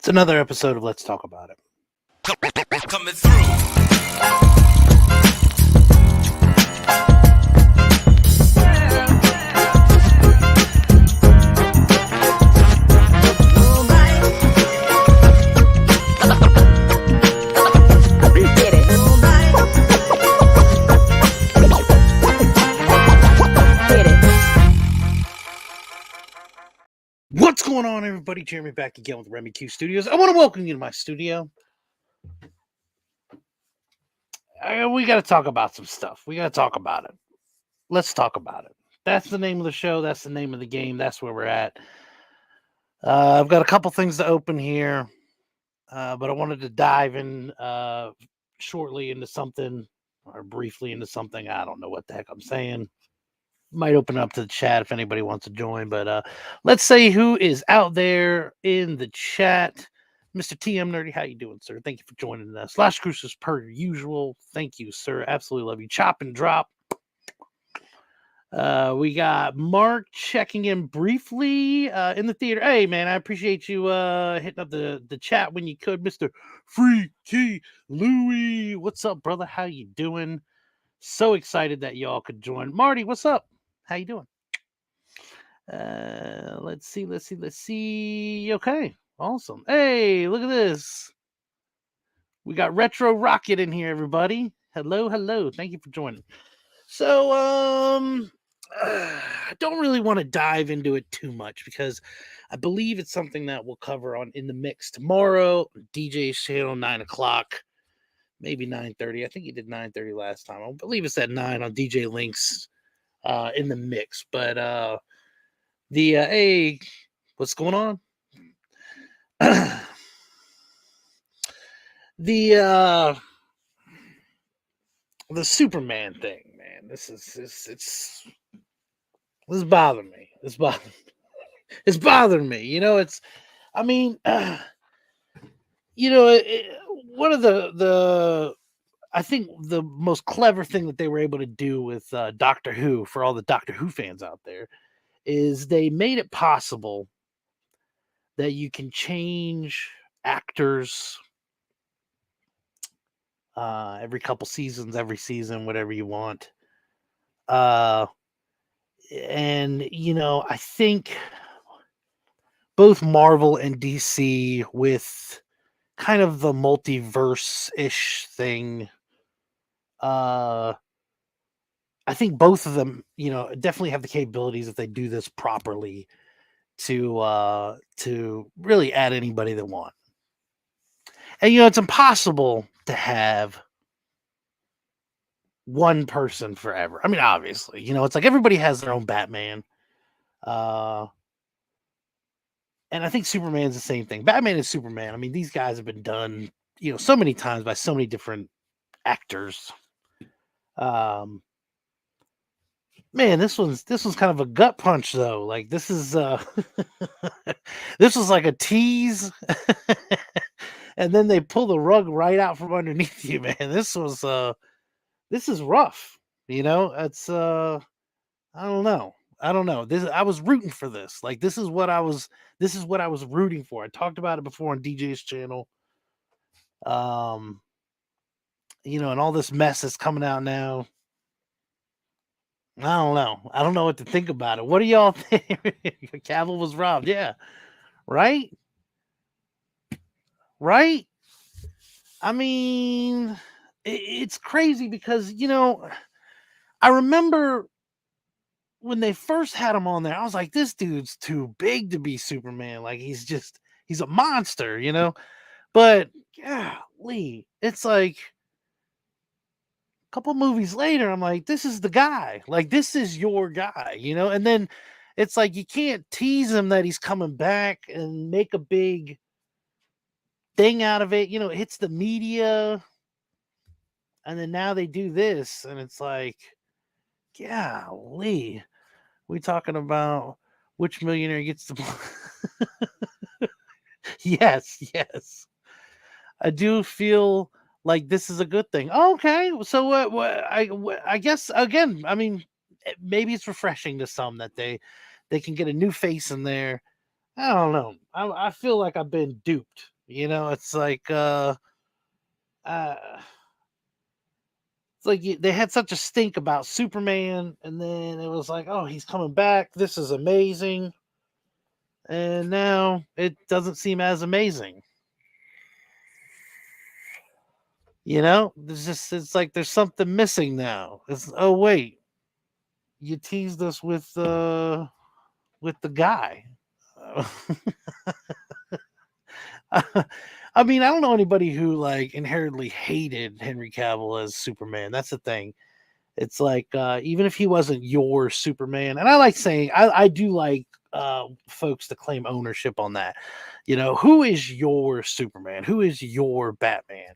It's another episode of Let's Talk About It. Coming through. What's going on, everybody? Jeremy back again with Remy Q Studios. I want to welcome you to my studio. We got to talk about some stuff. We got to talk about it. Let's talk about it. That's the name of the show. That's the name of the game. That's where we're at. I've got a couple things to open here, but I wanted to dive in shortly into something, or briefly into something. I don't know what the heck I'm saying. Might open up to the chat if anybody wants to join, but let's say who is out there in the chat. Mr. TM Nerdy, how you doing, sir? Thank you for joining us. Slash Cruises per usual. Thank you, sir. Absolutely love you. Chop and drop. We got Mark checking in briefly in the theater. Hey, man, I appreciate you hitting up the chat when you could. Mr. Freaky Louie, what's up, brother? How you doing? So excited that y'all could join. Marty, what's up? How you doing? Let's see. Okay, awesome. Hey, look at this. We got Retro Rocket in here, everybody. Hello. Thank you for joining. So, I don't really want to dive into it too much because I believe it's something that we'll cover on In the Mix tomorrow, DJ's channel, 9 o'clock, maybe 9:30. I think he did 9:30 last time. I believe it's at 9 on DJ Links. In the mix, but hey, what's going on? The Superman thing, man. This bothering me. It's bothering me. You know, one of the I think the most clever thing that they were able to do with Doctor Who, for all the Doctor Who fans out there, is they made it possible that you can change actors every couple seasons, every season, whatever you want. And, I think both Marvel and DC, with kind of the multiverse-ish thing, I think both of them, definitely have the capabilities, if they do this properly, to really add anybody they want. And it's impossible to have one person forever. I mean, obviously, it's like everybody has their own Batman. And I think Superman's the same thing. Batman and Superman, I mean, these guys have been done, so many times by so many different actors. Man, this one's kind of a gut punch though. Like this is this was like a tease, and then they pull the rug right out from underneath you, man. This is rough. It's I don't know. This I was rooting for this. Like this is what I was rooting for. I talked about it before on DJ's channel. And all this mess that's coming out now. I don't know. I don't know what to think about it. What do y'all think? Cavill was robbed. Yeah. Right? Right? I mean, it's crazy because, I remember when they first had him on there, I was like, this dude's too big to be Superman. Like, he's a monster, But, golly, it's like, couple movies later, I'm like, this is the guy. Like, this is your guy, And then it's like you can't tease him that he's coming back and make a big thing out of it. It hits the media, and then now they do this, and it's like, golly, we talking about which millionaire gets the yes. I do feel like this is a good thing. Okay, so I guess again, I mean, maybe it's refreshing to some that they can get a new face in there. I don't know. I feel like I've been duped. It's like they had such a stink about Superman, and then it was like, oh, he's coming back. This is amazing. And now it doesn't seem as amazing. It's like there's something missing now. Oh wait, you teased us with the guy. I mean, I don't know anybody who like inherently hated Henry Cavill as Superman. That's the thing. It's like even if he wasn't your Superman, and I like saying I do like folks to claim ownership on that. Who is your Superman? Who is your Batman?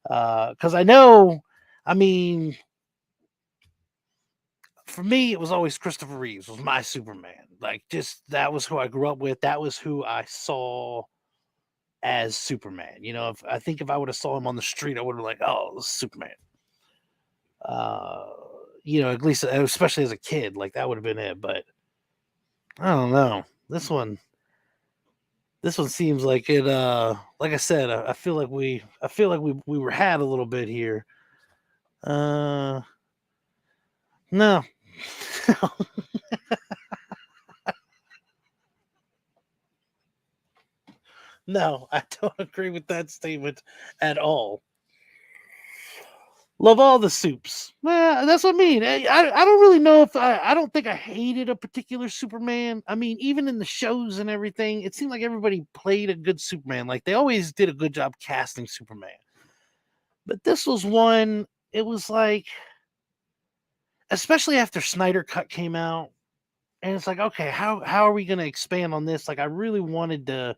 Because I know, I mean, for me, it was always Christopher Reeves was my Superman. Like, just that was who I grew up with. That was who I saw as Superman. If I would have saw him on the street, I would have like, oh, this is Superman. At least especially as a kid, like that would have been it. But I don't know. This one seems like it. Like I said, I feel like we were had a little bit here. No. No, I don't agree with that statement at all. Love all the soups. That's what I mean. I don't really know if I don't think I hated a particular Superman. I mean, even in the shows and everything, it seemed like everybody played a good Superman. Like they always did a good job casting Superman. But this was one, it was like, especially after Snyder Cut came out, and it's like, okay, how are we going to expand on this? Like, I really wanted to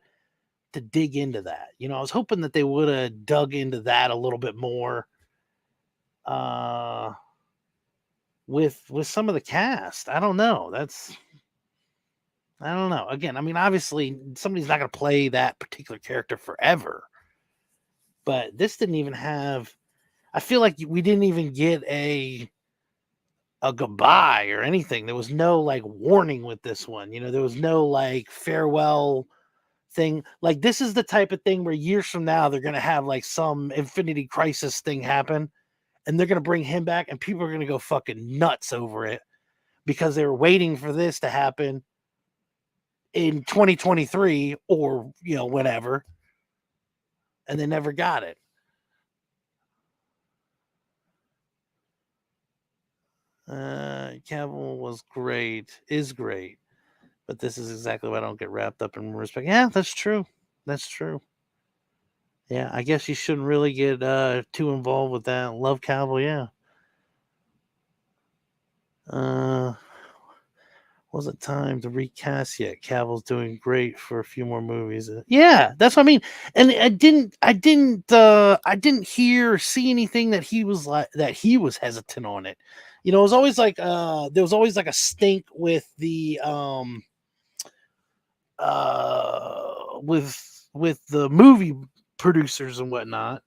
dig into that. I was hoping that they would have dug into that a little bit more. With some of the cast, I don't know. I don't know. Again, I mean, obviously, somebody's not going to play that particular character forever. But this didn't even have. I feel like we didn't even get a goodbye or anything. There was no like warning with this one. There was no like farewell thing. Like this is the type of thing where years from now they're gonna have like some Infinity Crisis thing happen, and they're gonna bring him back, and people are gonna go fucking nuts over it because they were waiting for this to happen in 2023 or whenever, and they never got it. Cavill was great, is great, but this is exactly why I don't get wrapped up in respect. Yeah, that's true. That's true. Yeah, I guess you shouldn't really get too involved with that. Love Cavill, yeah. Wasn't time to recast yet. Cavill's doing great for a few more movies. Yeah, that's what I mean. And I didn't hear or see anything that he was hesitant on it. It was always like there was always like a stink with the with the movie producers and whatnot.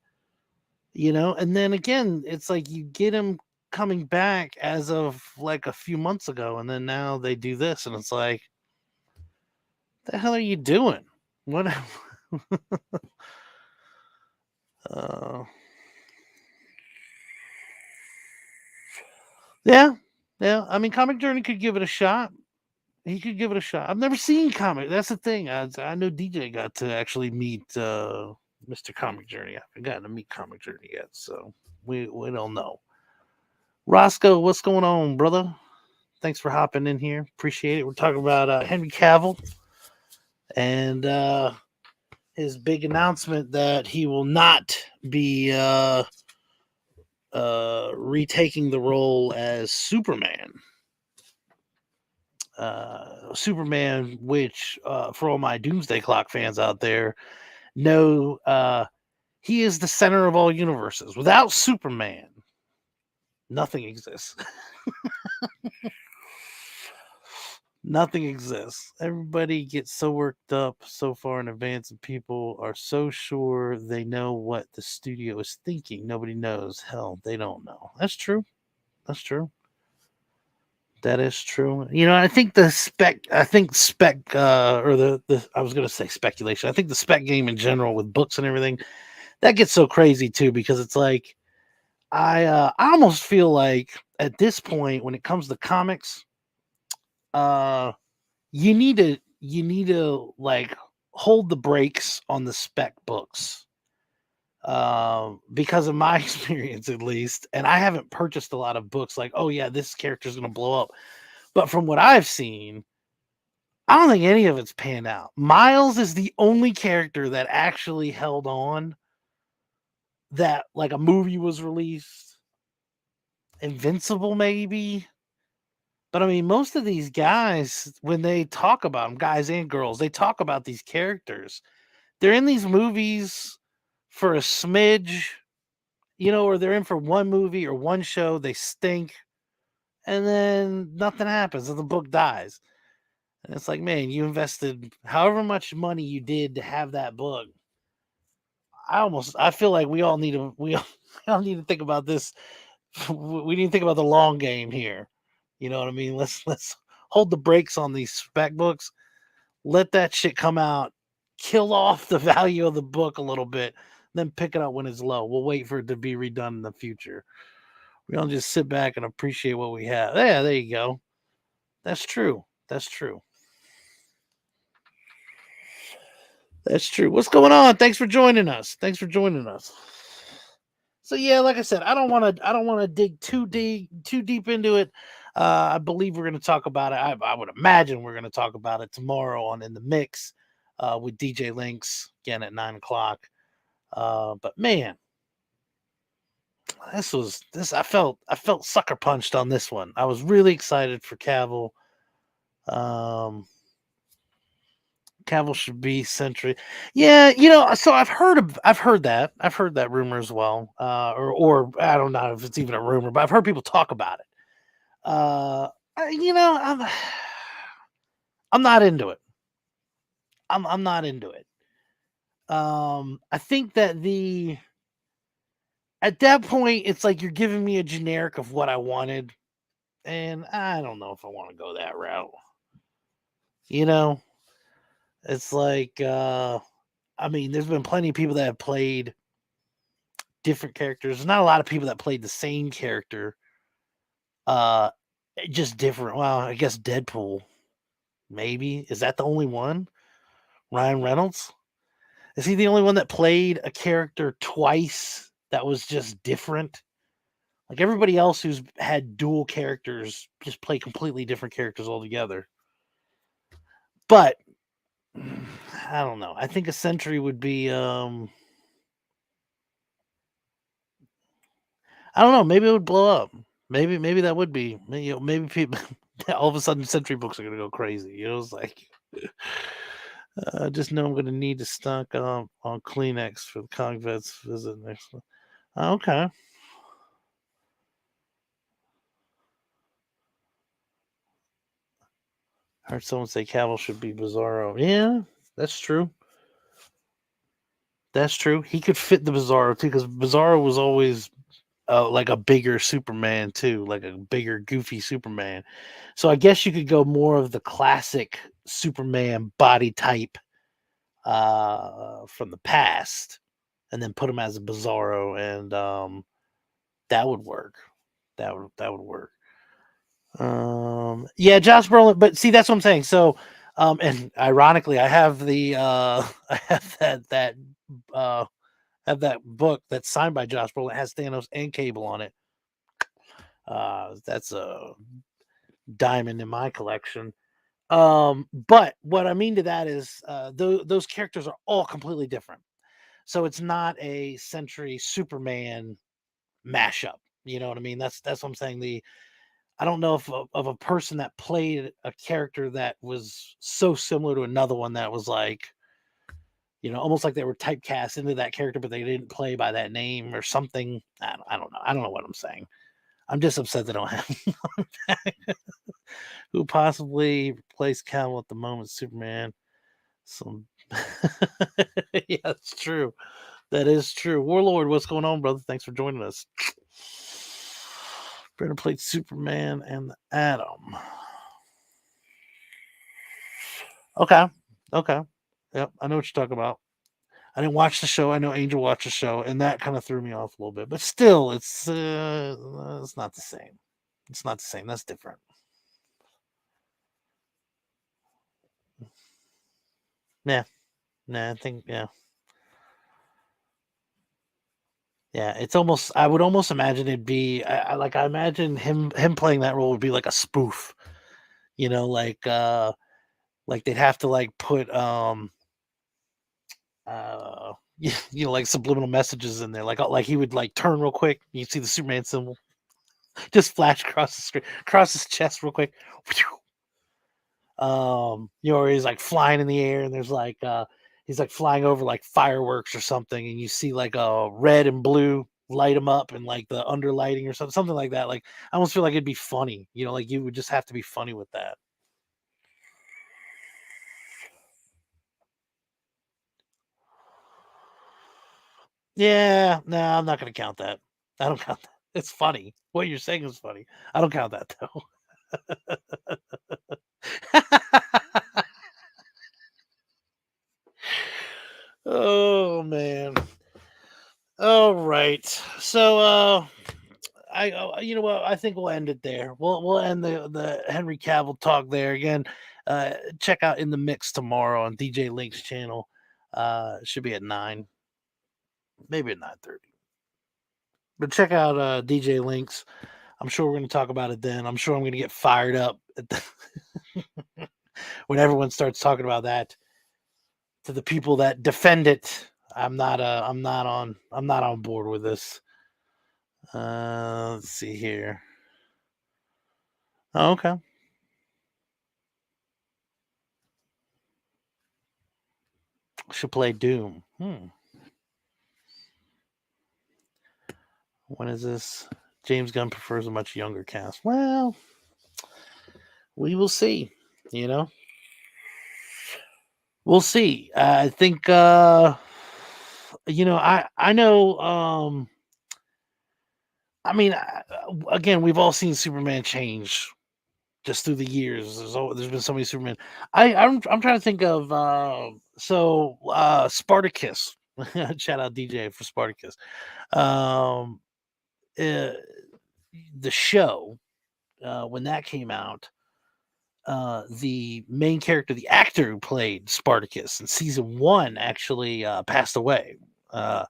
And then again, it's like you get him coming back as of like a few months ago, and then now they do this, and it's like, the hell are you doing? What? Yeah, yeah. I mean, Comic Journey could give it a shot. He could give it a shot. I've never seen Comic. That's the thing. I know DJ got to actually meet Mr. Comic Journey. I haven't gotten to meet Comic Journey yet, so we don't know. Roscoe, what's going on, brother? Thanks for hopping in here. Appreciate it. We're talking about Henry Cavill and his big announcement that he will not be retaking the role as Superman. Superman, which for all my Doomsday Clock fans out there, know he is the center of all universes. Without Superman, nothing exists. Nothing exists. Everybody gets so worked up so far in advance, and people are so sure they know what the studio is thinking. Nobody knows. Hell, they don't know. That's true. That's true. That is true. I think spec or the I was gonna say speculation. I think the spec game in general with books and everything that gets so crazy too because it's like I almost feel like at this point when it comes to comics, uh you need to like hold the brakes on the spec books. Because of my experience at least, and I haven't purchased a lot of books like, oh yeah, this character's gonna blow up. But from what I've seen, I don't think any of it's panned out. Miles is the only character that actually held on that like a movie was released. Invincible, maybe. But I mean, most of these guys, when they talk about them, guys and girls, they talk about these characters. They're in these movies for a smidge, or they're in for one movie or one show, they stink, and then nothing happens and the book dies. And it's like, man, you invested however much money you did to have that book. I feel like we all need to think about this. We need to think about the long game here. You know what I mean? Let's hold the brakes on these spec books. Let that shit come out, kill off the value of the book a little bit, then pick it up when it's low. We'll wait for it to be redone in the future. We don't just sit back and appreciate what we have. Yeah, there you go. That's true. That's true. That's true. What's going on? Thanks for joining us. Thanks for joining us. So yeah, like I said, I don't want to dig too deep into it. I believe we're going to talk about it. I would imagine we're going to talk about it tomorrow on In the Mix with DJ Links again at 9 o'clock. But man, this. I felt sucker punched on this one. I was really excited for Cavill. Um, Cavill should be Sentry. Yeah, so I've heard that rumor as well. Or I don't know if it's even a rumor, but I've heard people talk about it. I'm I'm not into it. I'm not into it. I think that the at that point it's like you're giving me a generic of what I wanted, and I don't know if I want to go that route. You know, it's like I mean, there's been plenty of people that have played different characters. There's not a lot of people that played the same character. Uh just different. Well, I guess Deadpool, maybe. Is that the only one? Ryan Reynolds? Is he the only one that played a character twice that was just different? Like everybody else who's had dual characters just play completely different characters altogether. But I don't know. I think a Sentry would be I don't know, maybe it would blow up. Maybe that would be maybe people all of a sudden Sentry books are gonna go crazy. It's like just know I'm gonna need to stock on Kleenex for the Cog Vets visit next one. Okay. I heard someone say Cavill should be Bizarro. Yeah, that's true. That's true. He could fit the Bizarro too, because Bizarro was always like a bigger Superman too, like a bigger, goofy Superman. So I guess you could go more of the classic Superman body type from the past, and then put him as a Bizarro, and that would work. That would work. Yeah, Josh Brolin, but see, that's what I'm saying. So, and ironically, I have the I uh have that book that's signed by Josh Brolin. It has Thanos and Cable on it. That's a diamond in my collection. But what I mean to that is, those characters are all completely different. So it's not a Sentry Superman mashup. You know what I mean? That's what I'm saying. I don't know if of a person that played a character that was so similar to another one that was like, almost like they were typecast into that character, but they didn't play by that name or something. I don't know. I don't know what I'm saying. I'm just upset they don't have who possibly replaced Cavill at the moment. Superman. Some. Yeah, that's true. That is true. Warlord, what's going on, brother? Thanks for joining us. Brandon played Superman and the Atom. Okay. Yep, I know what you're talking about. I didn't watch the show. I know Angel watched the show, and that kind of threw me off a little bit. But still, it's not the same. It's not the same. That's different. Yeah. Nah, I think yeah. Yeah, it's almost. I would almost imagine it'd be. I imagine him playing that role would be like a spoof. You know, like they'd have to like put like subliminal messages in there. Like he would like turn real quick. You see the Superman symbol just flash across the screen, across his chest real quick. He's like flying in the air, and there's like he's like flying over like fireworks or something, and you see like a red and blue light him up and like the underlighting or something like that. Like I almost feel like it'd be funny, like you would just have to be funny with that. Yeah, no, I'm not gonna count that. I don't count that. It's funny. What you're saying is funny. I don't count that though. Oh man. All right. So you know what? I think we'll end it there. We'll end the Henry Cavill talk there again. Check out In the Mix tomorrow on DJ Link's channel. Should be at 9, maybe at 9:30. But check out DJ Links. I'm sure we're going to talk about it then. I'm sure I'm going to get fired up when everyone starts talking about that. To the people that defend it, I'm not on board with this. Let's see here. Oh, okay. Should play Doom. When is this? James Gunn prefers a much younger cast. Well, we will see. We'll see. I think. I know. I mean, again, we've all seen Superman change just through the years. There's been so many Superman. I'm trying to think of Spartacus. Shout out DJ for Spartacus. The show when that came out, the main character, the actor who played Spartacus in season 1, actually passed away uh,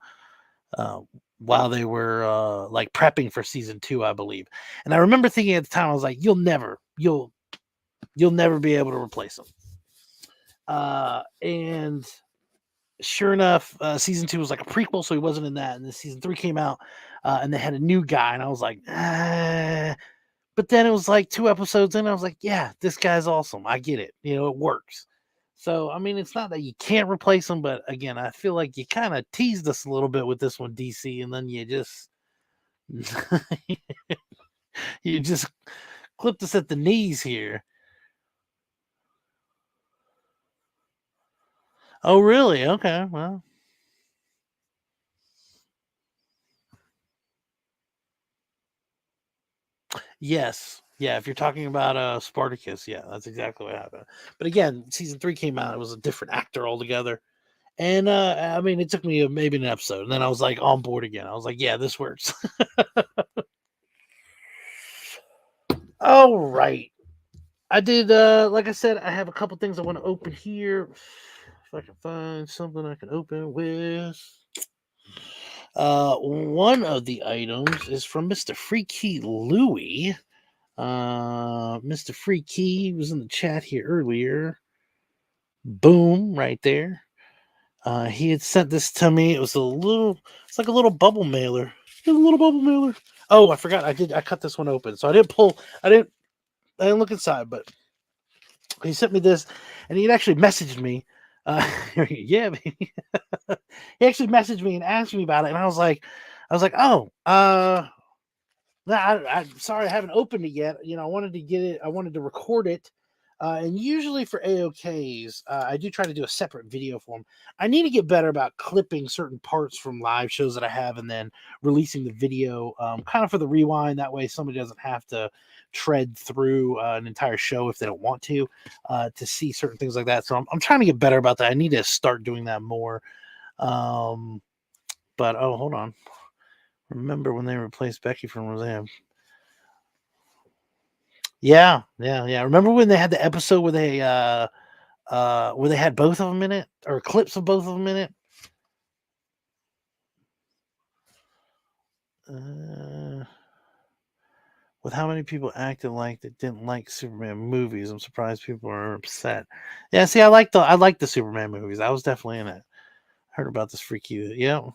uh, while they were like prepping for season 2, I believe. And I remember thinking at the time, I was like, you'll never be able to replace him. And sure enough, season 2 was like a prequel, so he wasn't in that. And then season 3 came out, and they had a new guy, and I was like, but then it was like 2 episodes in, I was like, yeah, this guy's awesome. I get it. It works. So, I mean, it's not that you can't replace him, but again, I feel like you kind of teased us a little bit with this one, DC, and then you just you just clipped us at the knees here. Oh, really? Okay, well. Yes. Yeah, if you're talking about Spartacus, yeah, that's exactly what happened. But again, season 3 came out, it was a different actor altogether. And I mean, it took me maybe an episode, and then I was like on board again. I was like, yeah, this works. All right. I did like I said, I have a couple things I want to open here. If I can find something I can open with. One of the items is from Mr. Freaky Louie. Mr. Freaky was in the chat here earlier. Boom, right there. He had sent this to me. It's like a little bubble mailer. It's a little bubble mailer. Oh, I forgot. I cut this one open. So I didn't look inside, but he sent me this, and he had actually messaged me. Yeah, baby. He actually messaged me and asked me about it, and I was like, oh, I'm sorry, I haven't opened it yet. I wanted to get it. I wanted to record it And usually for AOKs, I do try to do a separate video for them. I need to get better about clipping certain parts from live shows that I have and then releasing the video kind of for the rewind. That way somebody doesn't have to tread through an entire show if they don't want to see certain things like that. So I'm trying to get better about that. I need to start doing that more. But oh, hold on. Remember when they replaced Becky from Roseanne? Yeah. Remember when they had the episode where they had both of them in it, or clips of both of them in it? With how many people acted like they didn't like Superman movies, I'm surprised people are upset. Yeah, see, I like the Superman movies. I was definitely in it. Heard about this freaky. Yeah.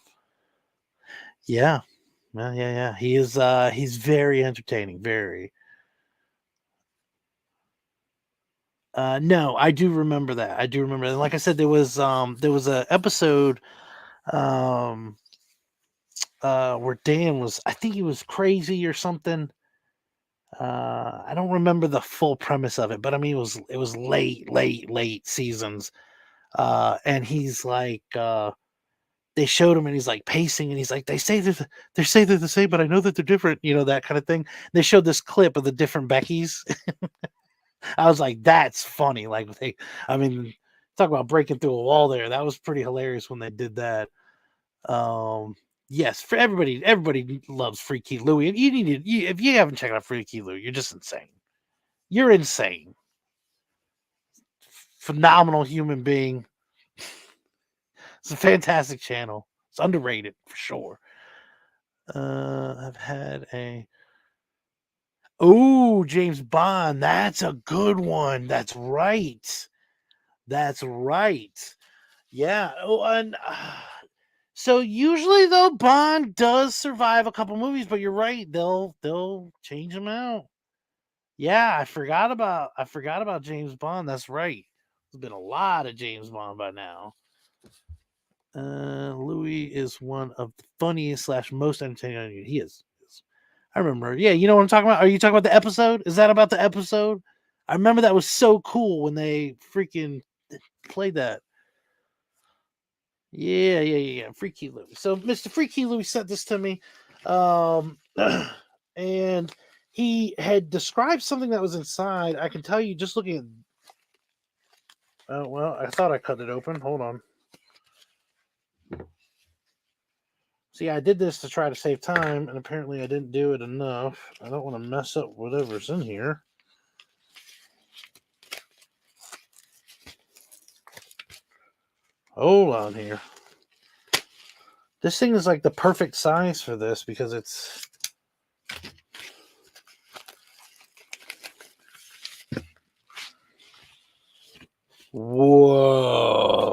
He is. He's very entertaining. Very. No, I do remember that. I do remember that. Like I said, there was a episode where Dan was, I think he was crazy or something. I don't remember the full premise of it, but I mean it was late seasons. And he's like they showed him and he's like pacing and he's like, they say they're the same, but I know that they're different, that kind of thing. They showed this clip of the different Beckys. I was like, that's funny. Like I mean, talk about breaking through a wall there. That was pretty hilarious when they did that. Yes, for everybody loves Freaky Louie. And if you haven't checked out Freaky Louie, you're just insane. You're insane. Phenomenal human being. It's a fantastic channel. It's underrated for sure. I've had a James Bond. That's a good one. That's right. Yeah. Oh, and so usually though, Bond does survive a couple movies, but you're right. They'll change him out. Yeah, I forgot about James Bond. That's right. There's been a lot of James Bond by now. Louis is one of the funniest / most entertaining. He is. I remember. Yeah, you know what I'm talking about? Are you talking about the episode? Is that about the episode? I remember that was so cool when they freaking played that. Yeah. Freaky Louie. So Mr. Freaky Louie sent this to me. And he had described something that was inside. I can tell you just looking at. Oh, well, I thought I cut it open. Hold on. See, I did this to try to save time, and apparently I didn't do it enough. I don't want to mess up whatever's in here. Hold on here. This thing is like the perfect size for this because it's... Whoa.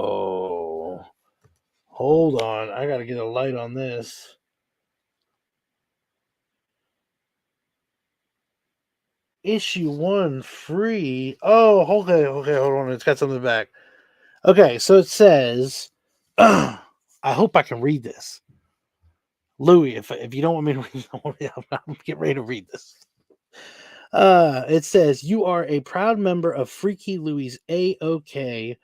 Hold on. I got to get a light on this. Issue 1 free. Oh, okay, hold on. It's got something back. Okay, so it says, I hope I can read this. Louis, if you don't want me to read, I'm getting ready to read this. It says, you are a proud member of Freaky Louie's AOK,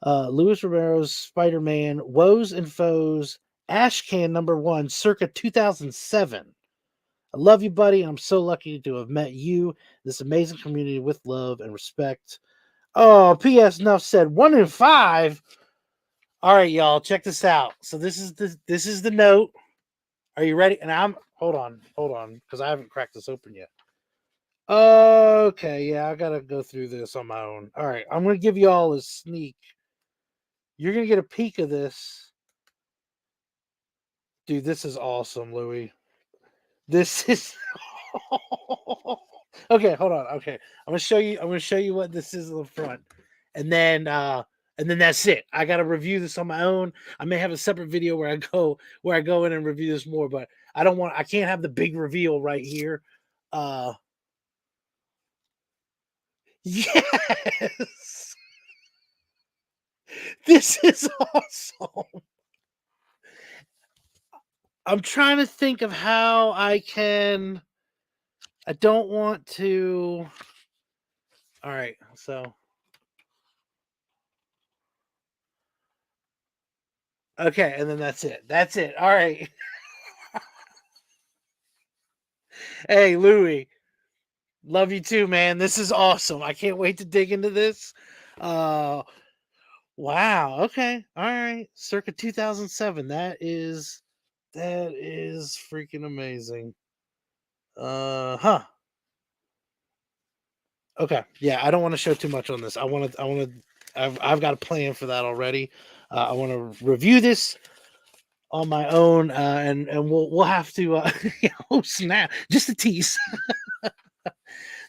Luis Romero's Spider-Man, Woes and Foes, Ashcan #1, circa 2007. I love you, buddy. I'm so lucky to have met you, this amazing community, with love and respect. Oh, P.S. Enough said. 1 in 5. All right, y'all, check this out. So this is the note. Are you ready? And hold on, because I haven't cracked this open yet. Okay, yeah, I gotta go through this on my own. All right, I'm gonna give you all a sneak. You're gonna get a peek of this. Dude, this is awesome, Louis. This is okay. Hold on. Okay, I'm gonna show you what this is in the front, and then that's it. I gotta review this on my own. I may have a separate video where I go in and review this more, but I can't have the big reveal right here. Yes, this is awesome. I'm trying to think of how I don't want to. All right, so okay, and then that's it. That's it. All right. Hey, Louie, love you too, man. This is awesome. I can't wait to dig into this. Uh, wow. Okay. All right. Circa 2007. That is freaking amazing. Huh. Okay. Yeah, I don't want to show too much on this. I've got a plan for that already. I want to review this on my own, and we'll have to. Oh snap! Just a tease.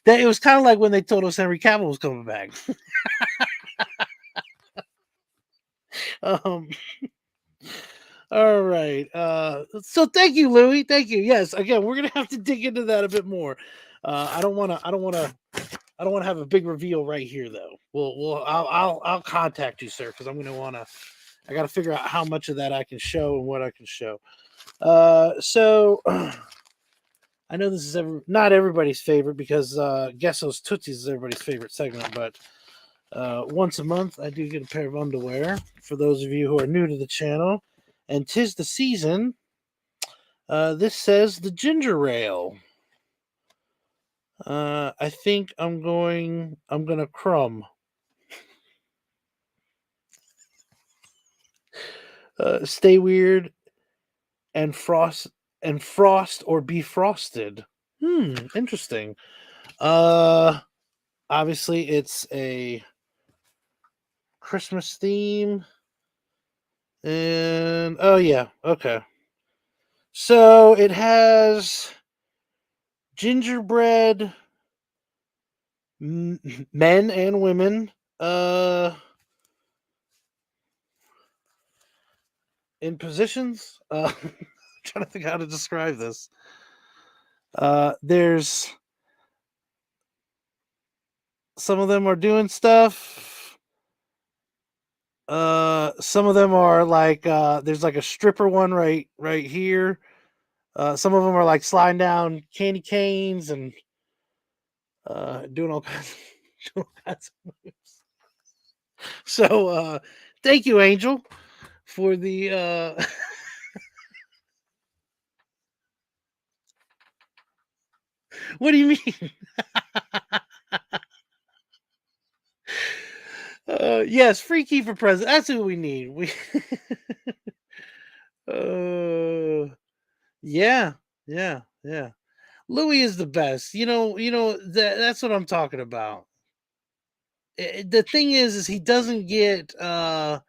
That it was kind of like when they told us Henry Cavill was coming back. um. All right. So thank you, Louie. Thank you. Yes. Again, we're gonna have to dig into that a bit more. I don't want to. I don't want to. I don't want to have a big reveal right here, though. I'll contact you, sir, because I'm gonna want to. I got to figure out how much of that I can show and what I can show. So I know this is not everybody's favorite because Guess Those Tootsies is everybody's favorite segment, but once a month I do get a pair of underwear for those of you who are new to the channel, and 'tis the season. This says the ginger ale. I think I'm gonna crumb. Stay weird and frost or be frosted. Interesting. Obviously it's a Christmas theme. And oh yeah, okay. So it has gingerbread men and women in positions. Trying to think how to describe this. There's some of them are doing stuff. Some of them are like there's like a stripper one right here. Some of them are like sliding down candy canes and doing all kinds doing all kinds of moves. So thank you, Angel, for the what do you mean? Yes, free key for president. That's who we need. We uh yeah, yeah. Louis is the best. That's what I'm talking about. The thing is he doesn't get I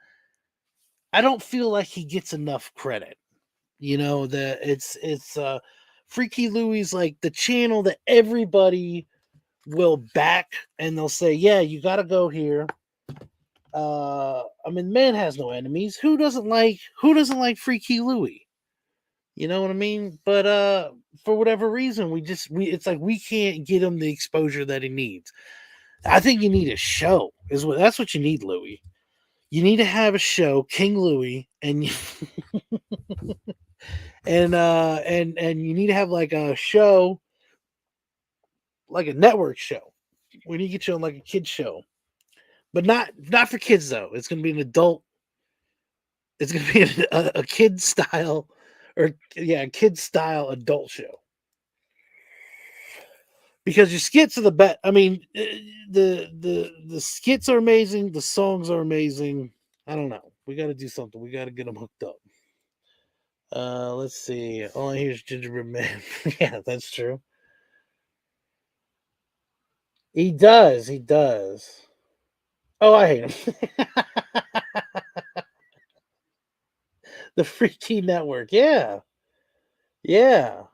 don't feel like he gets enough credit. That it's Freaky Louie's like the channel that everybody will back, and they'll say, "Yeah, you got to go here." I mean, man has no enemies. Who doesn't like Freaky Louie? You know what I mean? But for whatever reason, we it's like we can't get him the exposure that he needs. I think you need a show. That's what you need, Louie. You need to have a show, King Louie, and and you need to have like a show, like a network show. We need to get you on like a kid show, but not for kids though. It's going to be an adult. It's going to be a kid style, or yeah, kid style adult show. Because your skits are the best. I mean, the skits are amazing. The songs are amazing. I don't know. We got to do something. We got to get them hooked up. Let's see. All I hear is Gingerbread Man. Yeah, that's true. He does. He does. Oh, I hate him. The Freaky Network. Yeah. Yeah.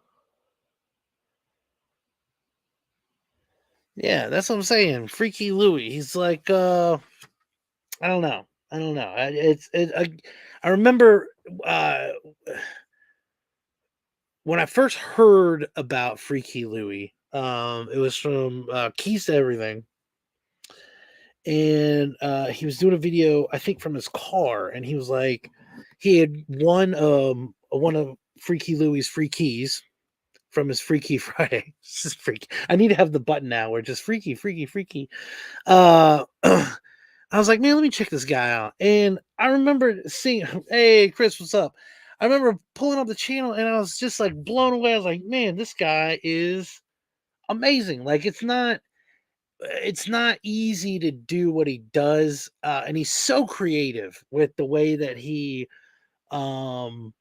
Yeah, that's what I'm saying. Freaky Louie. He's like I don't know. I don't know. I remember when I first heard about Freaky Louie, it was from Keys to Everything. And he was doing a video, I think, from his car, and he was like, he had won one of Freaky Louie's free keys from his Freaky Friday. This is freaky. I need to have the button now where just freaky, freaky, freaky. I was like, man, let me check this guy out. And I remember seeing, hey, Chris, what's up? I remember pulling up the channel and I was just like blown away. I was like, man, this guy is amazing. Like it's not easy to do what he does. And he's so creative with the way that he, um,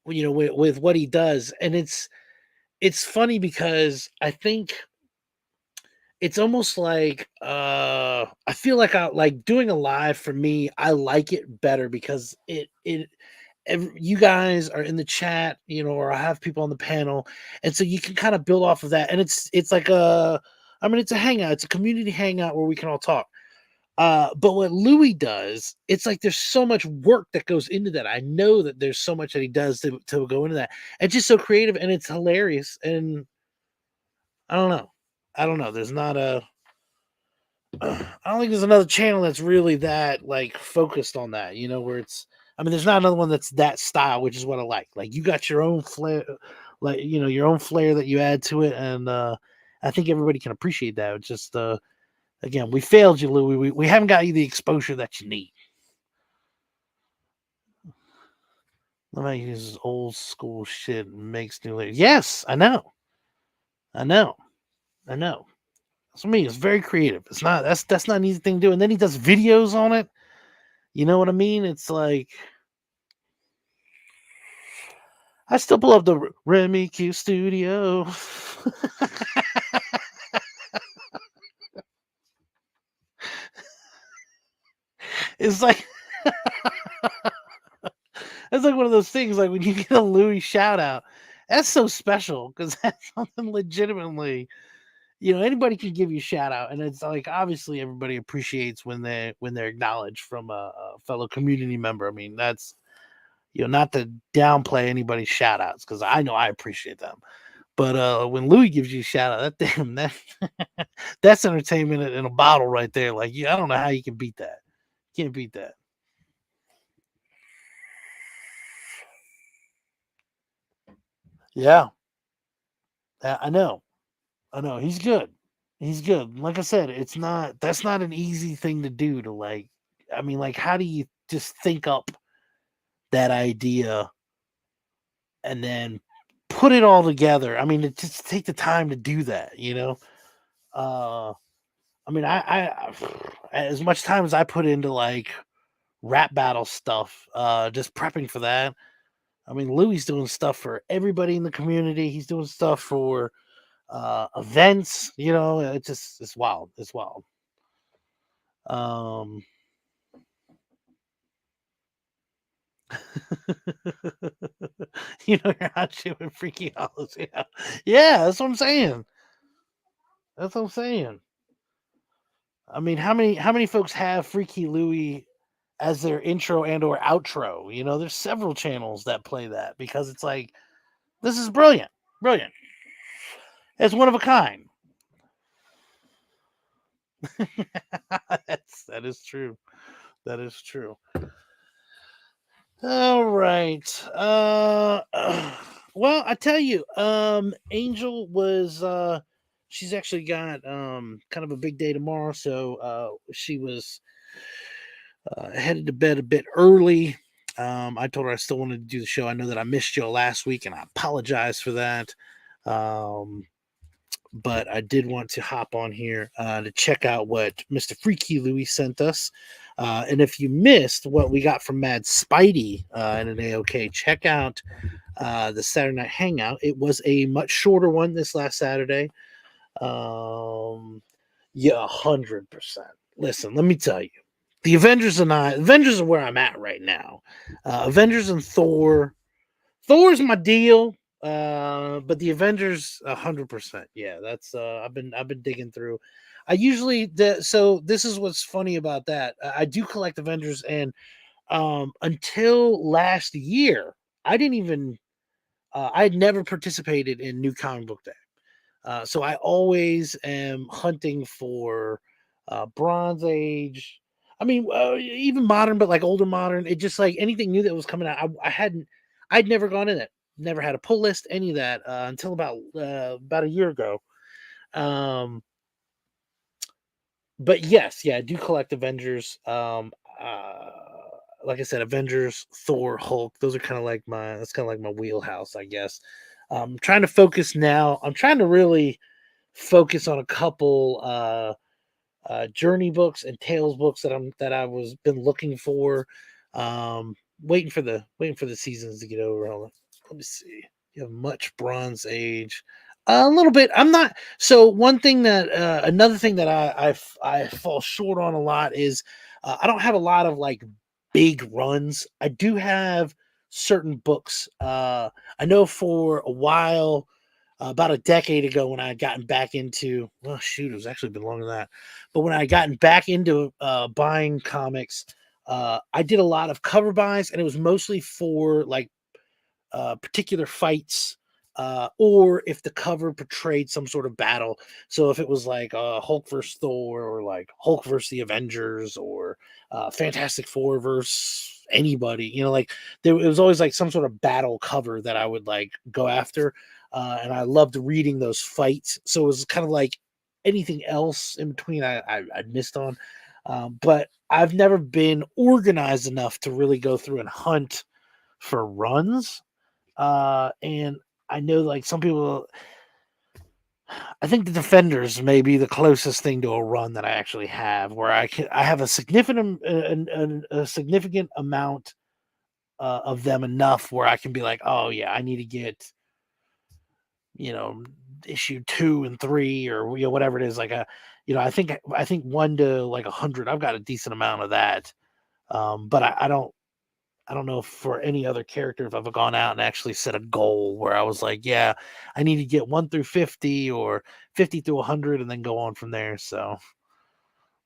with what he does. And it's funny because I think it's almost like I feel like I like doing a live for me. I like it better because you guys are in the chat, or I have people on the panel, and so you can kind of build off of that. And it's like it's a hangout, it's a community hangout where we can all talk. But what Louis does, it's like there's so much work that goes into that. I know that there's so much that he does to go into that. It's just so creative and it's hilarious. And I don't know. There's not I don't think there's another channel that's really that like focused on that, where there's not another one that's that style, which is what I like. Like you got your own flair, like, your own flair that you add to it. And I think everybody can appreciate that. It's just, again, we failed you, Louis. We haven't got you the exposure that you need. Nobody uses old school shit and makes new lyrics. Yes, I know. For me, it's very creative. It's not that's not an easy thing to do. And then he does videos on it. You know what I mean? It's like I still pull up the Remy Q Studio. It's like it's like one of those things. Like when you get a Louis shout out, that's so special because that's something legitimately. Anybody can give you a shout out, and it's like obviously everybody appreciates when they're acknowledged from a fellow community member. I mean, that's not to downplay anybody's shout outs because I know I appreciate them. But when Louis gives you a shout out, that's entertainment in a bottle right there. Like, I don't know how you can beat that. Can't beat that. Yeah, I know. He's good. He's good. Like I said, that's not an easy thing to do to like. I mean, like, how do you just think up that idea and then put it all together? I mean, it just take the time to do that. I mean, I as much time as I put into like rap battle stuff, just prepping for that. I mean, Louis doing stuff for everybody in the community. He's doing stuff for events. It's wild. It's wild. You're not doing Freaky Hollows. Yeah, that's what I'm saying. I mean, how many folks have Freaky Louis as their intro and or outro? There's several channels that play that because it's like this is brilliant. It's one of a kind. That is true. All right. Well, I tell you, Angel was she's actually got kind of a big day tomorrow, so she was headed to bed a bit early. I told her I still wanted to do the show. I know that I missed you last week, and I apologize for that. But I did want to hop on here to check out what Mr. Freaky Louis sent us. And if you missed what we got from Mad Spidey in an AOK, check out the Saturday Night Hangout. It was a much shorter one this last Saturday. Yeah, 100%. Listen, let me tell you. The Avengers are where I'm at right now. Avengers and Thor. Thor's my deal. But the Avengers 100%. Yeah, that's I've been digging through. I usually so this is what's funny about that. I do collect Avengers, and until last year, I didn't even I'd never participated in New Comic Book Day. So I always am hunting for Bronze Age. I mean, even modern, but like older modern. It just like anything new that was coming out. I'd never gone in it. never had a pull list, any of that until about a year ago. Um, but yes, yeah, I do collect Avengers. Like I said, Avengers, Thor, Hulk. Those are kind of like that's kind of like my wheelhouse, I guess. I'm trying to focus now. I'm trying to really focus on a couple Journey books and Tales books that I was been looking for. Waiting for the seasons to get over. Let me see. You have much Bronze Age. A little bit. I'm not. So one thing that another thing that I fall short on a lot is I don't have a lot of like big runs. I do have certain books. I know for a while, about a decade ago, when I had gotten back into, well, shoot, it was actually been longer than that. But when I had gotten back into buying comics, I did a lot of cover buys, and it was mostly for like particular fights, or if the cover portrayed some sort of battle. So if it was like Hulk versus Thor, or like Hulk versus the Avengers, or Fantastic Four versus anybody, like it was always like some sort of battle cover that I would like go after. And I loved reading those fights. So it was kind of like anything else in between I missed on. But I've never been organized enough to really go through and hunt for runs. And I know like some people, I think the Defenders may be the closest thing to a run that I actually have, where I have a significant amount of them, enough where I can be like, oh yeah, I need to get, you know, issue 2 and 3, or whatever it is. Like I think 1 to like 100. I've got a decent amount of that. But I don't know if for any other character if I've gone out and actually set a goal where I was like, yeah, I need to get 1 through 50, or 50 through 100, and then go on from there. So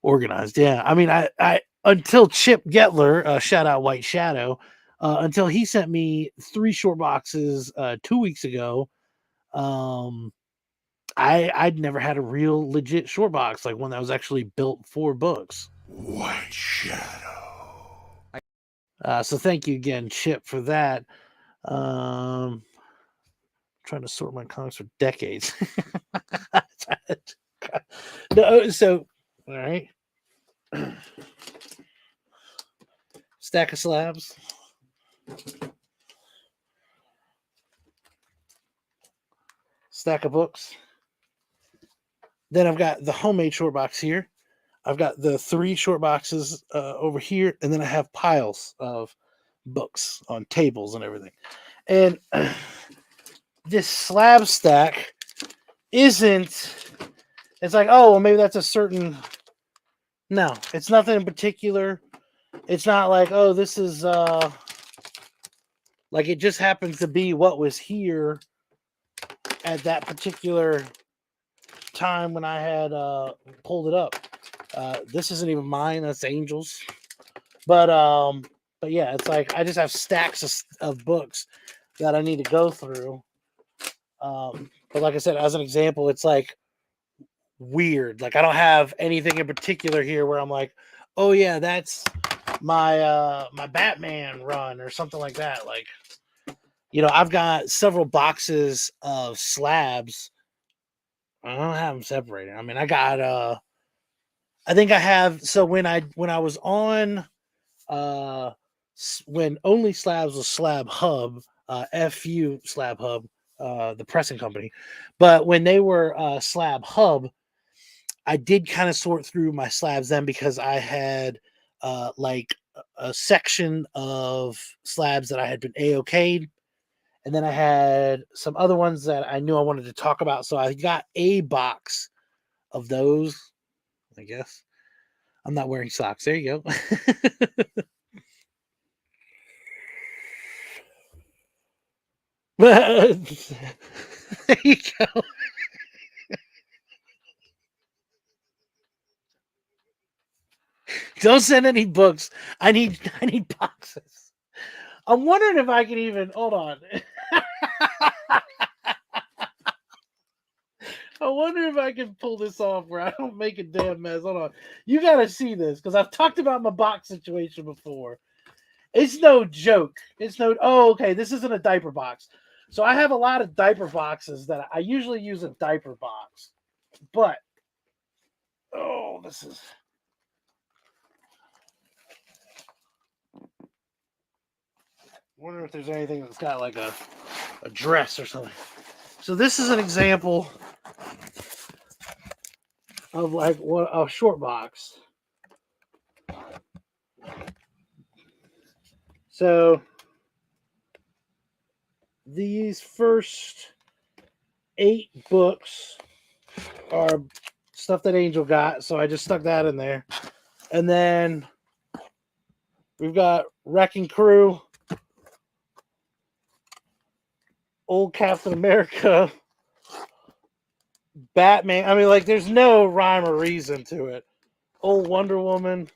organized. Yeah. I mean, I until Chip Getler, shout out White Shadow, until he sent me 3 short boxes 2 weeks ago. I'd never had a real legit short box, like one that was actually built for books. White Shadow. So thank you again, Chip, for that. Trying to sort my comics for decades. No, so all right. Stack of slabs. Stack of books. Then I've got the homemade short box here. I've got the 3 short boxes over here, and then I have piles of books on tables and everything. And this slab stack isn't. It's like, oh, well, maybe that's a certain. No, it's nothing in particular. It's not like, oh, this is like it just happens to be what was here at that particular time when I had pulled it up. This isn't even mine. That's Angel's. But yeah, it's like I just have stacks of books that I need to go through. But like I said, as an example, it's like weird. Like I don't have anything in particular here where I'm like, oh yeah, that's my my Batman run or something like that. Like, I've got several boxes of slabs. I don't have them separated. I mean, I got I think I have. So when I was on when Only Slabs was Slab Hub, FU Slab Hub, the pressing company, but when they were Slab Hub, I did kind of sort through my slabs then, because I had like a section of slabs that I had been A-okayed, and then I had some other ones that I knew I wanted to talk about. So I got a box of those, I guess. I'm not wearing socks. There you go. There you go. Don't send any books. I need boxes. I'm wondering if I can even hold on. I wonder if I can pull this off where I don't make a damn mess. Hold on. You got to see this, because I've talked about my box situation before. It's no joke. Oh, okay. This isn't a diaper box. So I have a lot of diaper boxes that I usually use a diaper box, but this is. Wonder if there's anything that's got like a dress or something. So this is an example of like what a short box. So these first 8 books are stuff that Angel got, so I just stuck that in there. And then we've got Wrecking Crew, Old Captain America, Batman. I mean, like, there's no rhyme or reason to it. Old Wonder Woman.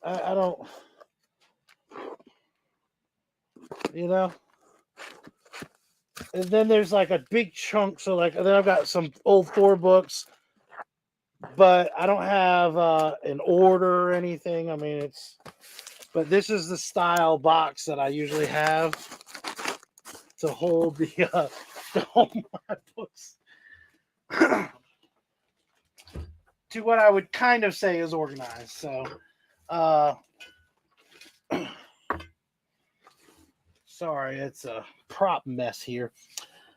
I don't, you know. And then there's like a big chunk. So like, then I've got some old Thor books, but I don't have an order or anything. I mean, but this is the style box that I usually have to hold to hold my books to what I would kind of say is organized. So, sorry, it's a prop mess here.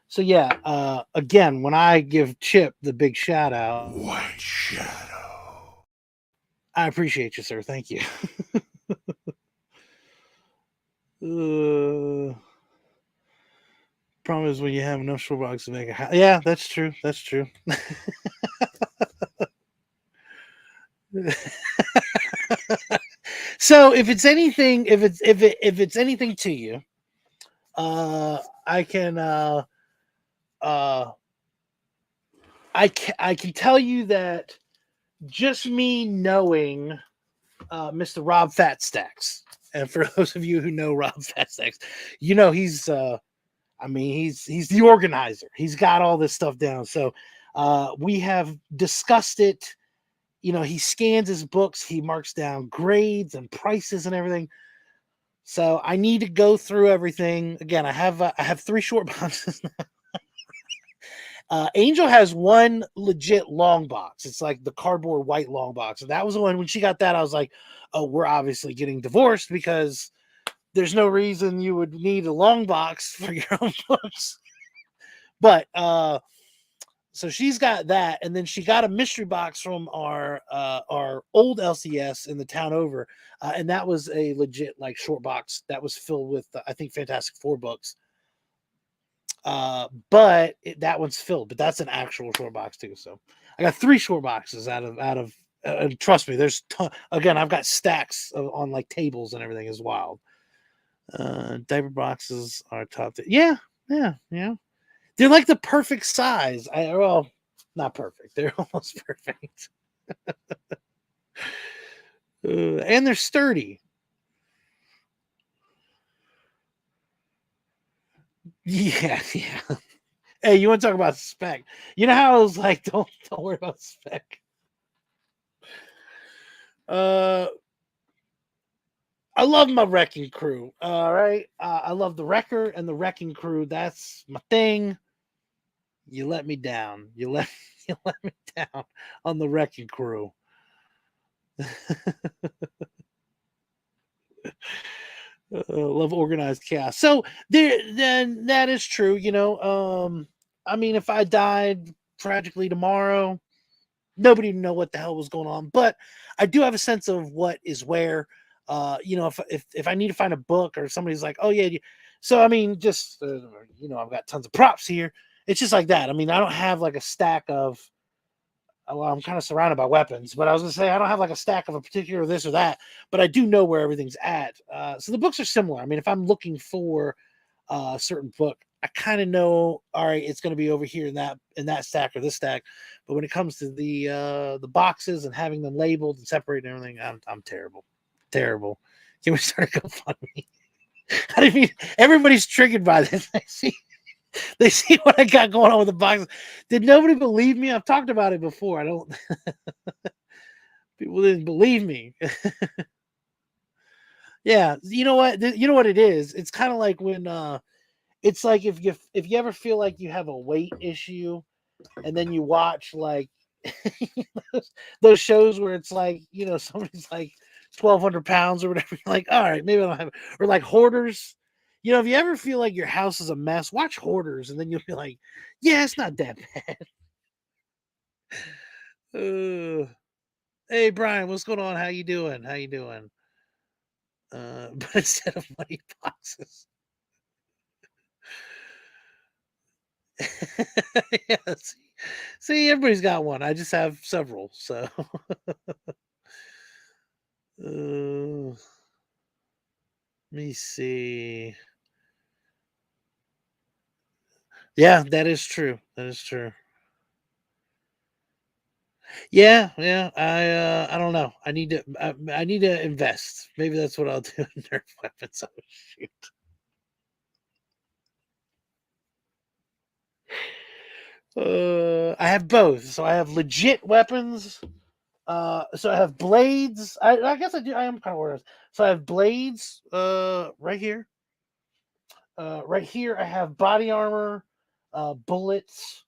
So yeah, again, when I give Chip the big shout out, White Shadow. I appreciate you, sir. Thank you. Problem is when you have enough short boxes to make a house. Yeah, that's true. That's true. So if it's anything, if it's anything to you, I can I can tell you that just me knowing Mr. Rob Fatstacks, and for those of you who know Rob Fatstacks, you know he's he's the organizer. He's got all this stuff down. So we have discussed it. You know, he scans his books, he marks down grades and prices and everything. So I need to go through everything again. I have 3 short boxes now. Angel has one legit long box. It's like the cardboard white long box, and that was the one when she got that. I was like, "Oh, we're obviously getting divorced because there's no reason you would need a long box for your own books." But so she's got that, and then she got a mystery box from our old LCS in the town over, and that was a legit like short box that was filled with I think Fantastic Four books. But that one's filled, but that's an actual short box too. So I got 3 short boxes out of. And trust me, there's again, I've got stacks on like tables and everything is wild. Diaper boxes are top. Yeah. They're like the perfect size. Well, not perfect. They're almost perfect. And they're sturdy. Yeah. Hey, you want to talk about spec? You know how I was like, don't worry about spec. I love my Wrecking Crew. All right. I love the Wrecker and the Wrecking Crew. That's my thing. You let me down. You let me down on the Wrecking Crew. Love organized chaos. So then that is true. You know, I mean, if I died tragically tomorrow, nobody would know what the hell was going on. But I do have a sense of what is where. You know, if I need to find a book or somebody's like, oh yeah, so I mean, just you know, I've got tons of props here. It's just like that. I mean, I don't have like a stack of. Well, I'm kind of surrounded by weapons, but I was gonna say I don't have like a stack of a particular this or that, but I do know where everything's at. So the books are similar. I mean, if I'm looking for a certain book, I kind of know, all right, it's going to be over here in that stack or this stack. But when it comes to the boxes and having them labeled and separated and everything, I'm terrible. Can we start a GoFundMe? I mean, everybody's triggered by this. They see what I got going on with the boxes. Did nobody believe me? I've talked about it before. I don't. People didn't believe me. Yeah, you know what? You know what it is? It's kind of like when it's like if you ever feel like you have a weight issue and then you watch like those shows where it's like, somebody's like 1,200 pounds or whatever. You're like, all right, maybe I don't have it. Or like Hoarders. If you ever feel like your house is a mess, watch Hoarders and then you'll be like, yeah, it's not that bad. Hey Brian, what's going on? How you doing? How you doing? But instead of money boxes. Yeah, see, everybody's got one. I just have several. So, let me see. Yeah, that is true. That is true. Yeah, yeah. I don't know. I need to invest. Maybe that's what I'll do in Nerf weapons. Oh shoot. I have both. So I have legit weapons. So I have blades. I guess I do. I am kind of organized. So I have blades. Right here. Right here, I have body armor, bullets,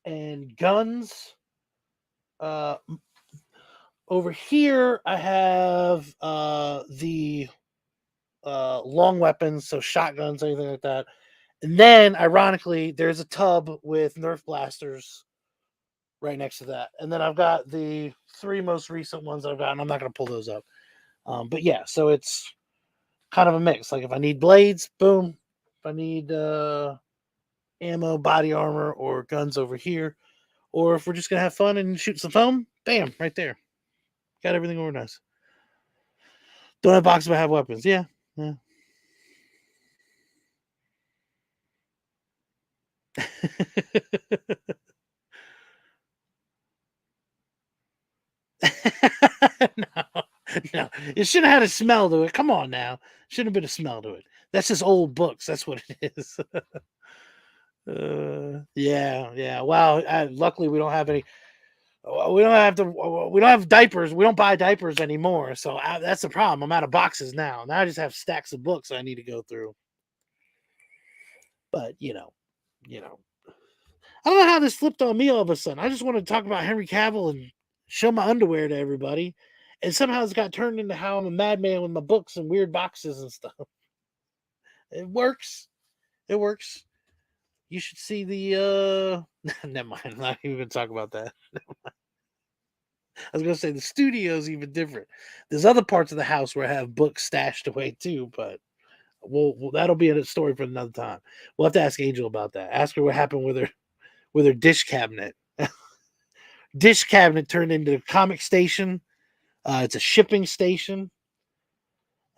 and guns. Uh, Over here, I have the long weapons, so shotguns, anything like that. And then, ironically, there's a tub with Nerf blasters right next to that. And then I've got the three most recent ones I've got, and I'm not going to pull those up. But yeah, so it's kind of a mix. Like if I need blades, boom. If I need ammo, body armor, or guns over here, or if we're just gonna have fun and shoot some foam, bam, right there. Got everything organized. Don't have boxes, but have weapons. Yeah, yeah. No, no, it should have had a smell to it. Come on now, should have been a smell to it. That's just old books. That's what it is. Yeah, yeah. Wow. Luckily, we don't have any. We don't have to. We don't have diapers. We don't buy diapers anymore. So that's the problem. I'm out of boxes now. Now I just have stacks of books I need to go through. But you know, I don't know how this flipped on me all of a sudden. I just want to talk about Henry Cavill and show my underwear to everybody, and somehow it's got turned into how I'm a madman with my books and weird boxes and stuff. It works. It works. You should see the. Never mind. I'm not even gonna talk about that. I was gonna say the studio's even different. There's other parts of the house where I have books stashed away too, but that'll be a story for another time. We'll have to ask Angel about that. Ask her what happened with her dish cabinet. Dish cabinet turned into a comic station. It's a shipping station.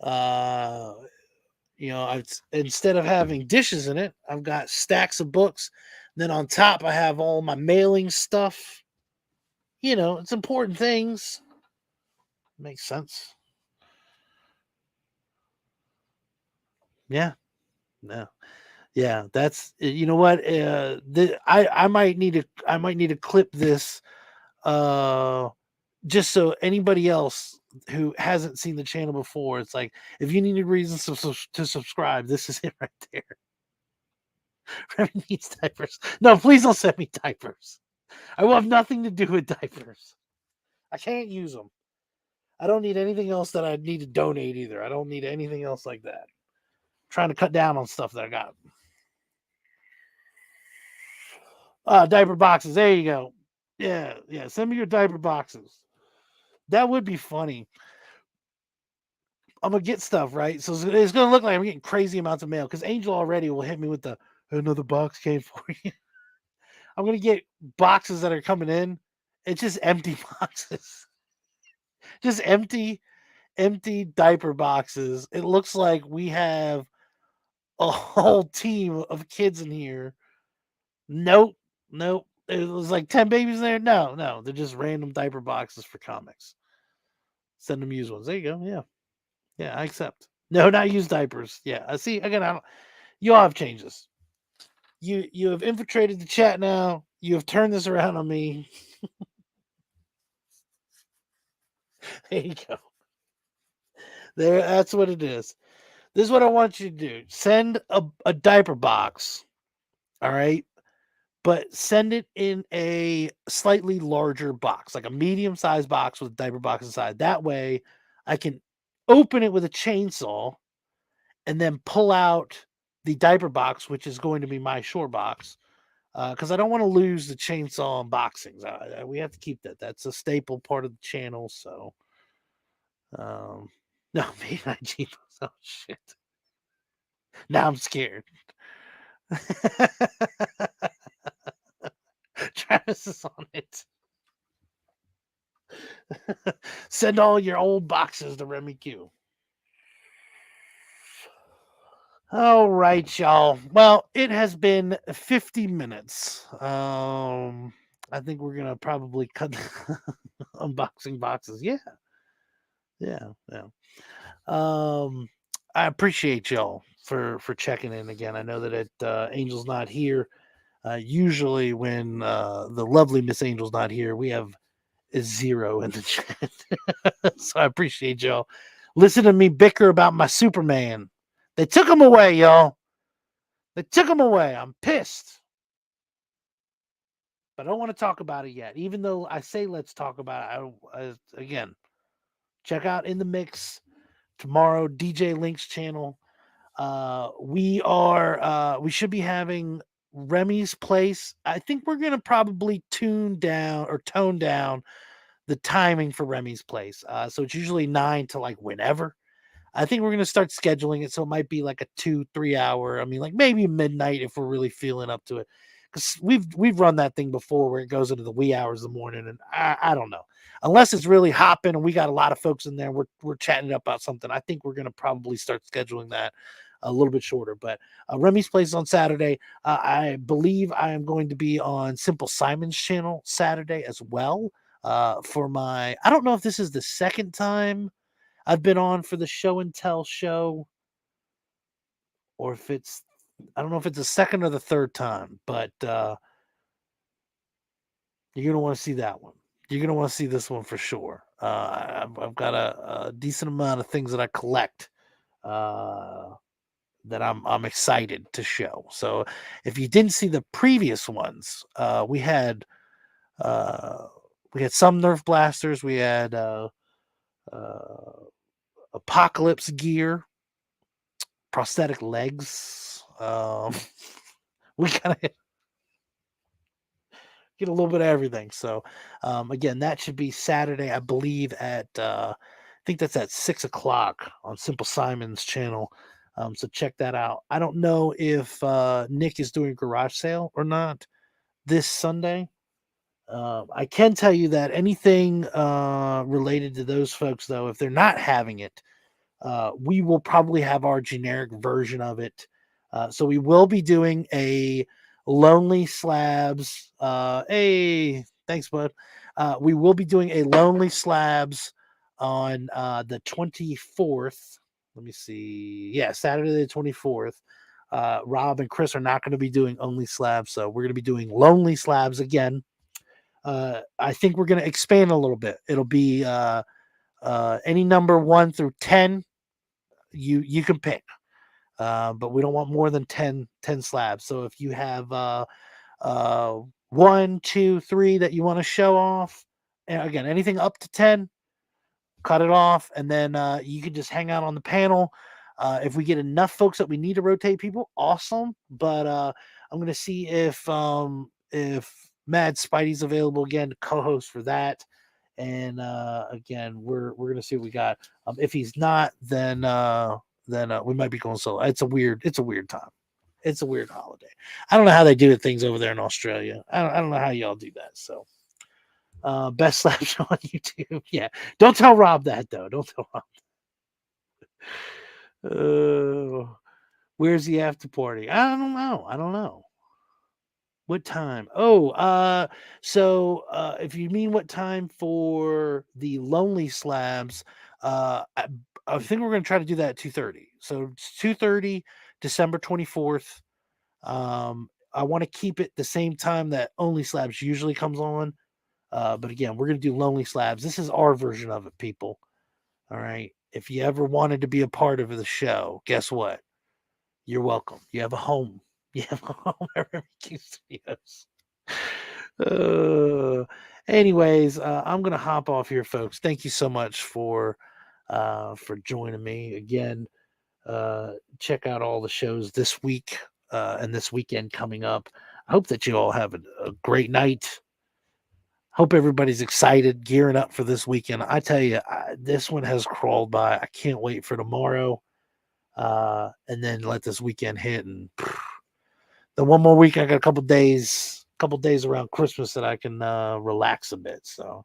Uh, instead of having dishes in it, I've got stacks of books. Then on top, I have all my mailing stuff. It's important things. Makes sense. Yeah. No. Yeah, that's you know what I might need to clip this uh just so anybody else who hasn't seen the channel before, it's like if you need reasons to subscribe, this is it right there. Remy needs diapers. No, please don't send me diapers. I will have nothing to do with diapers. I can't use them. I don't need anything else that I need to donate either. I don't need anything else like that. I'm trying to cut down on stuff that I got. Diaper boxes. There you go. Yeah, yeah. Send me your diaper boxes. That would be funny. I'm gonna get stuff right, so it's gonna look like I'm getting crazy amounts of mail because Angel already will hit me with the another box came for you. I'm gonna get boxes that are coming in. It's just empty boxes, just empty diaper boxes. It looks like we have a whole team of kids in here. Nope, nope. It was like 10 babies there. No, no, they're just random diaper boxes for comics. Send them used ones. There you go. Yeah. Yeah, I accept. No, not use diapers. Yeah, I see. Again, I don't. You all have changes. You have infiltrated the chat now. You have turned this around on me. There you go. There, that's what it is. This is what I want you to do. Send a diaper box. All right. But send it in a slightly larger box, like a medium-sized box with a diaper box inside. That way I can open it with a chainsaw and then pull out the diaper box, which is going to be my shore box. Because I don't want to lose the chainsaw unboxings. We have to keep that. That's a staple part of the channel. So, no, me, oh shit. Now I'm scared. Travis is on it. Send all your old boxes to Remy Q. All right, y'all. Well, it has been 50 minutes. I think we're gonna probably cut unboxing boxes. Yeah, yeah, yeah. I appreciate y'all for checking in again. I know that Angel's not here. Usually, when the lovely Miss Angel's not here, we have a 0 in the chat. So I appreciate y'all. Listen to me bicker about my Superman. They took him away, y'all. They took him away. I'm pissed. But I don't want to talk about it yet. Even though I say let's talk about it. Again, check out In the Mix tomorrow, DJ Link's channel. We should be having Remy's Place. I think we're gonna probably tone down the timing for Remy's Place. So it's usually 9 to like whenever. I think we're gonna start scheduling it so it might be like a 2-3 hour. I mean, like maybe midnight if we're really feeling up to it. Because we've run that thing before where it goes into the wee hours of the morning, and I don't know. Unless it's really hopping and we got a lot of folks in there, we're chatting up about something. I think we're gonna probably start scheduling that a little bit shorter. But Remy's Place is on Saturday. I believe I am going to be on Simple Simon's channel Saturday as well. For my, I don't know if this is the second time I've been on for the show and tell show, or if it's, I don't know if it's the second or the third time, but you're gonna want to see that one. You're gonna want to see this one for sure. I've got a decent amount of things that I collect that I'm excited to show. So if you didn't see the previous ones, we had some Nerf blasters, we had uh, apocalypse gear, prosthetic legs. We kind of get a little bit of everything. So again, that should be Saturday, I believe, at I think that's at 6 o'clock on Simple Simon's channel. So check that out. I don't know if Nick is doing garage sale or not this Sunday. I can tell you that anything related to those folks, though, if they're not having it, we will probably have our generic version of it. So we will be doing a Lonely Slabs. Hey, thanks, bud. We will be doing a Lonely Slabs on the 24th. Let me see. Yeah, Saturday the 24th. Rob and Chris are not going to be doing Only Slabs, so we're going to be doing Lonely Slabs again. I think we're going to expand a little bit. It'll be any number 1 through 10. You can pick, but we don't want more than 10 slabs. So if you have 1, 2, 3 that you want to show off, and again, anything up to 10, cut it off, and then you can just hang out on the panel. If we get enough folks that we need to rotate people, awesome. But I'm gonna see if Mad Spidey's available again to co-host for that. And again, we're gonna see what we got. If he's not, then we might be going solo. It's a weird time. It's a weird holiday. I don't know how they do things over there in Australia. I don't know how y'all do that. So best slap show on YouTube. Yeah. Don't tell Rob that though. Don't tell Rob. Where's the after party? I don't know. What time? Oh, so if you mean what time for the Lonely Slabs, I think we're going to try to do that at 2:30. So it's 2:30, December 24th. I want to keep it the same time that Only Slabs usually comes on. But again, we're going to do Lonely Slabs. This is our version of it, people. All right. if you ever wanted to be a part of the show, guess what? You're welcome. You have a home. You have a home at RemekyQ Studios. Anyways, I'm gonna hop off here, folks. Thank you so much for joining me again. Check out all the shows this week and this weekend coming up. I hope that you all have a great night. Hope everybody's excited, gearing up for this weekend. I tell you, this one has crawled by. I can't wait for tomorrow, and then let this weekend hit. And the one more week, I got a couple days around Christmas that I can relax a bit. So,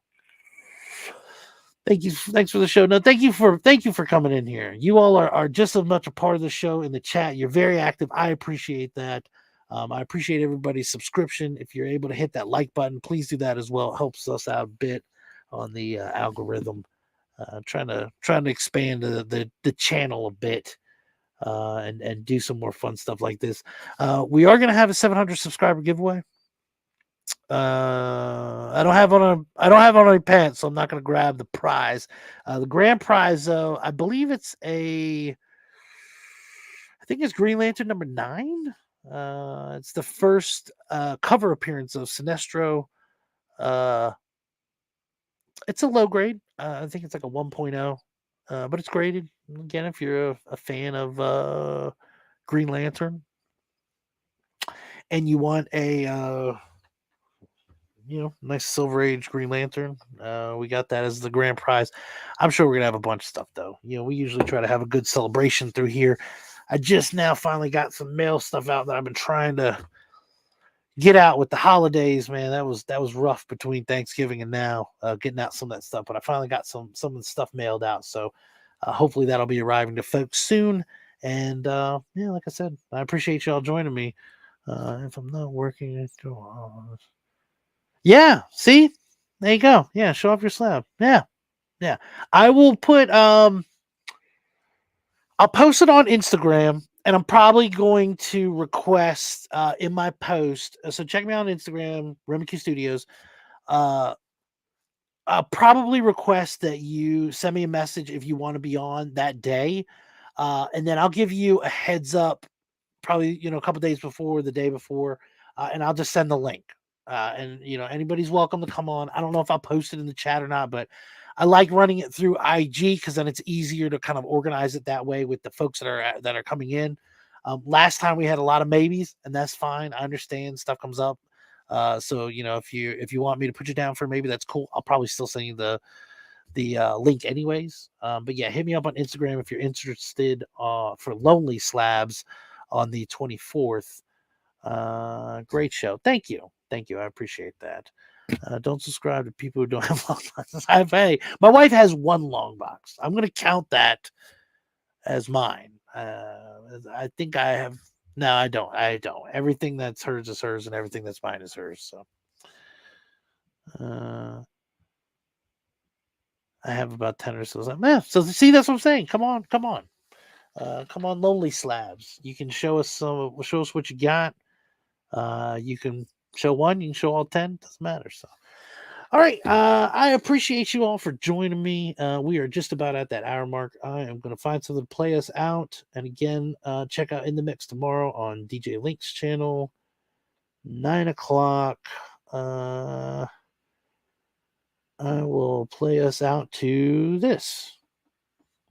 thanks for the show. No, thank you for coming in here. You all are just as much a part of the show in the chat. You're very active. I appreciate that. I appreciate everybody's subscription. If you're able to hit that like button, please do that as well. It helps us out a bit on the algorithm. Trying to expand the channel a bit and do some more fun stuff like this. We are going to have a 700 subscriber giveaway. I don't have on any pants, so I'm not going to grab the prize. The grand prize, though, I believe I think it's Green Lantern number 9. It's the first cover appearance of Sinestro. It's a low grade. I think it's like a 1.0, but it's graded. Again, if you're a fan of Green Lantern and you want a nice Silver Age Green Lantern, we got that as the grand prize. I'm sure we're gonna have a bunch of stuff though. We usually try to have a good celebration through here. I just now finally got some mail stuff out that I've been trying to get out with the holidays, man. That was rough between Thanksgiving and now, getting out some of that stuff. But I finally got some of the stuff mailed out. So hopefully that'll be arriving to folks soon. And like I said, I appreciate y'all joining me. If I'm not working, yeah, see? There you go. Yeah, show off your slab. Yeah. I will put I'll post it on Instagram, and I'm probably going to request in my post. So check me out on Instagram, RemekyQ Studios. I'll probably request that you send me a message if you want to be on that day, and then I'll give you a heads up, probably a couple days before, the day before, and I'll just send the link. And anybody's welcome to come on. I don't know if I'll post it in the chat or not, but I like running it through IG because then it's easier to kind of organize it that way with the folks that are coming in. Last time we had a lot of maybes, and that's fine. I understand stuff comes up. So if you want me to put you down for maybe, that's cool. I'll probably still send you the link anyways. But yeah, hit me up on Instagram if you're interested for Lonely Slabs on the 24th. Great show. Thank you. I appreciate that. Don't subscribe to people who don't have long boxes. My wife has one long box. I'm going to count that as mine. I think I have. No, I don't. Everything that's hers is hers, and everything that's mine is hers. So, I have about 10 or so. So see, that's what I'm saying. Come on. Come on, Lonely Slabs. You can show us what you got. You can show one, you can show all 10, doesn't matter. So, all right. I appreciate you all for joining me. We are just about at that hour mark. I am going to find something to play us out. And again, check out In the Mix tomorrow on DJ Link's channel, 9 o'clock. I will play us out to this.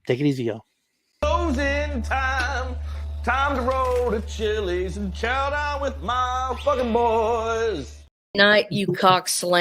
Take it easy, y'all. Closing time. Time to roll to Chili's and chow down with my fucking boys. Night, you cock slam.